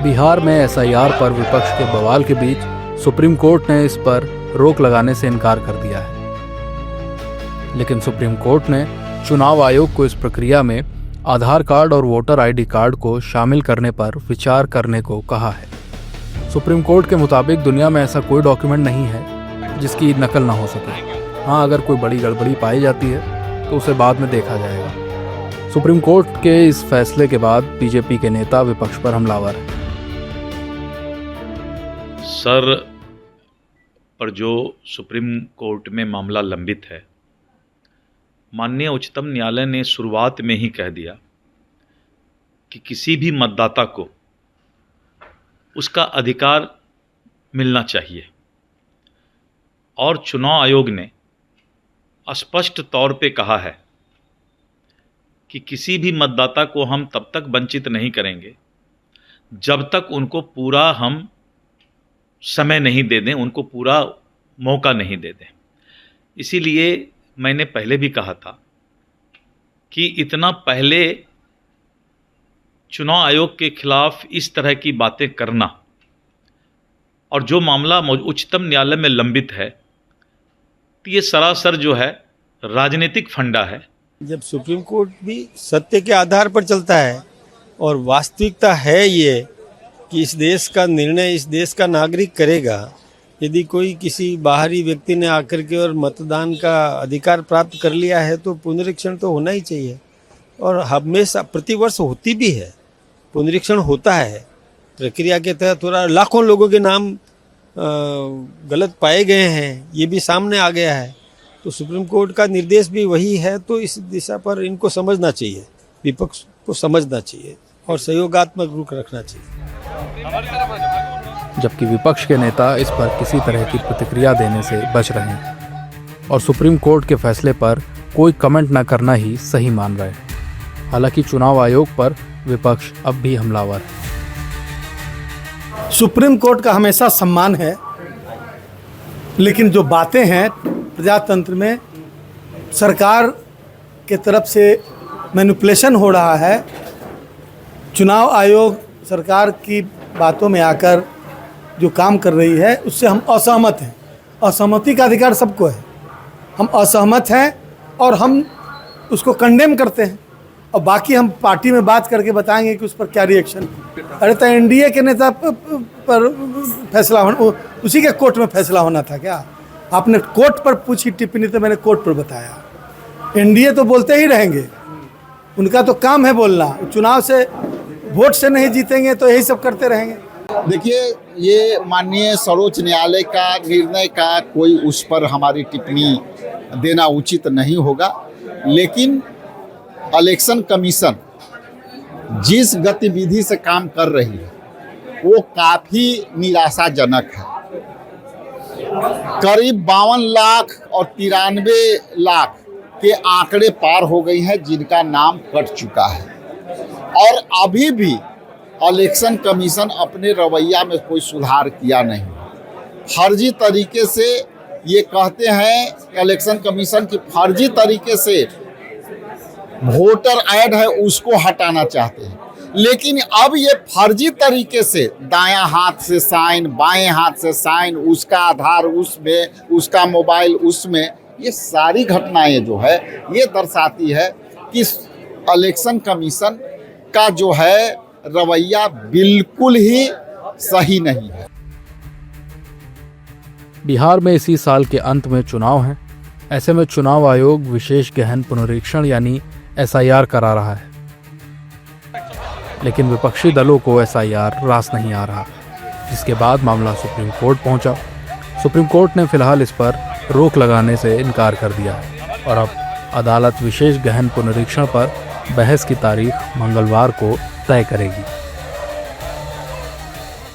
बिहार में एसआईआर पर विपक्ष के बवाल के बीच सुप्रीम कोर्ट ने इस पर रोक लगाने से इनकार कर दिया है। लेकिन सुप्रीम कोर्ट ने चुनाव आयोग को इस प्रक्रिया में आधार कार्ड और वोटर आईडी कार्ड को शामिल करने पर विचार करने को कहा है। सुप्रीम कोर्ट के मुताबिक दुनिया में ऐसा कोई डॉक्यूमेंट नहीं है जिसकी नकल ना हो सके। हाँ, अगर कोई बड़ी गड़बड़ी पाई जाती है तो उसे बाद में देखा जाएगा। सुप्रीम कोर्ट के इस फैसले के बाद बीजेपी के नेता विपक्ष पर हमलावर हैं। सर पर जो सुप्रीम कोर्ट में मामला लंबित है, माननीय उच्चतम न्यायालय ने शुरुआत में ही कह दिया कि किसी भी मतदाता को उसका अधिकार मिलना चाहिए, और चुनाव आयोग ने स्पष्ट तौर पे कहा है कि किसी भी मतदाता को हम तब तक वंचित नहीं करेंगे जब तक उनको पूरा हम समय नहीं दे दें, उनको पूरा मौका नहीं दे दें। इसीलिए मैंने पहले भी कहा था कि इतना पहले चुनाव आयोग के खिलाफ इस तरह की बातें करना, और जो मामला उच्चतम न्यायालय में लंबित है, तो ये सरासर जो है राजनीतिक फंडा है। जब सुप्रीम कोर्ट भी सत्य के आधार पर चलता है और वास्तविकता है ये कि इस देश का निर्णय इस देश का नागरिक करेगा, यदि कोई किसी बाहरी व्यक्ति ने आकर के और मतदान का अधिकार प्राप्त कर लिया है तो पुनरीक्षण तो होना ही चाहिए, और हमेशा प्रतिवर्ष होती भी है, पुनरीक्षण होता है। प्रक्रिया के तहत थोड़ा लाखों लोगों के नाम गलत पाए गए हैं, ये भी सामने आ गया है। तो सुप्रीम कोर्ट का निर्देश भी वही है, तो इस दिशा पर इनको समझना चाहिए, विपक्ष को समझना चाहिए और सहयोगात्मक रुख रखना चाहिए। जबकि विपक्ष के नेता इस पर किसी तरह की प्रतिक्रिया देने से बच रहे हैं और सुप्रीम कोर्ट के फैसले पर कोई कमेंट न करना ही सही मान रहे हैं। हालांकि चुनाव आयोग पर विपक्ष अब भी हमलावर है। सुप्रीम कोर्ट का हमेशा सम्मान है, लेकिन जो बातें हैं प्रजातंत्र में सरकार के तरफ से मैनिपुलेशन हो रहा है। चुनाव आयोग सरकार की बातों में आकर जो काम कर रही है उससे हम असहमत हैं। असहमति का अधिकार सबको है, हम असहमत हैं और हम उसको कंडेम करते हैं, और बाकी हम पार्टी में बात करके बताएंगे कि उस पर क्या रिएक्शन। अरे तो एनडीए के नेता पर फैसला होना, उसी के कोर्ट में फैसला होना था क्या? आपने कोर्ट पर पूछी टिप्पणी तो मैंने कोर्ट पर बताया। एनडीए तो बोलते ही रहेंगे, उनका तो काम है बोलना। चुनाव से वोट से नहीं जीतेंगे तो यही सब करते रहेंगे। देखिए, ये माननीय सर्वोच्च न्यायालय का निर्णय का कोई उस पर हमारी टिप्पणी देना उचित नहीं होगा, लेकिन इलेक्शन कमीशन जिस गतिविधि से काम कर रही है वो काफ़ी निराशाजनक है। करीब 52 लाख और 93 लाख के आंकड़े पार हो गई हैं जिनका नाम कट चुका है, और अभी भी इलेक्शन कमीशन अपने रवैया में कोई सुधार किया नहीं। फर्जी तरीके से ये कहते हैं इलेक्शन कमीशन की फर्जी तरीके से वोटर ऐड है उसको हटाना चाहते हैं, लेकिन अब ये फर्जी तरीके से दायां हाथ से साइन, बाएं हाथ से साइन, उसका आधार उसमें, उसका मोबाइल उसमें, ये सारी घटनाएं जो है ये दर्शाती है कि इलेक्शन कमीशन का जो है रवैया बिल्कुल ही सही नहीं है। बिहार में इसी साल के अंत में चुनाव हैं। ऐसे में चुनाव आयोग विशेष गहन पुनरीक्षण यानी एसआईआर करा रहा है, लेकिन विपक्षी दलों को एसआईआर रास नहीं आ रहा, जिसके बाद मामला सुप्रीम कोर्ट पहुंचा। सुप्रीम कोर्ट ने फिलहाल इस पर रोक लगाने से इनकार कर दिया है और अब अदालत विशेष गहन पुनरीक्षण पर बहस की तारीख मंगलवार को तय करेगी।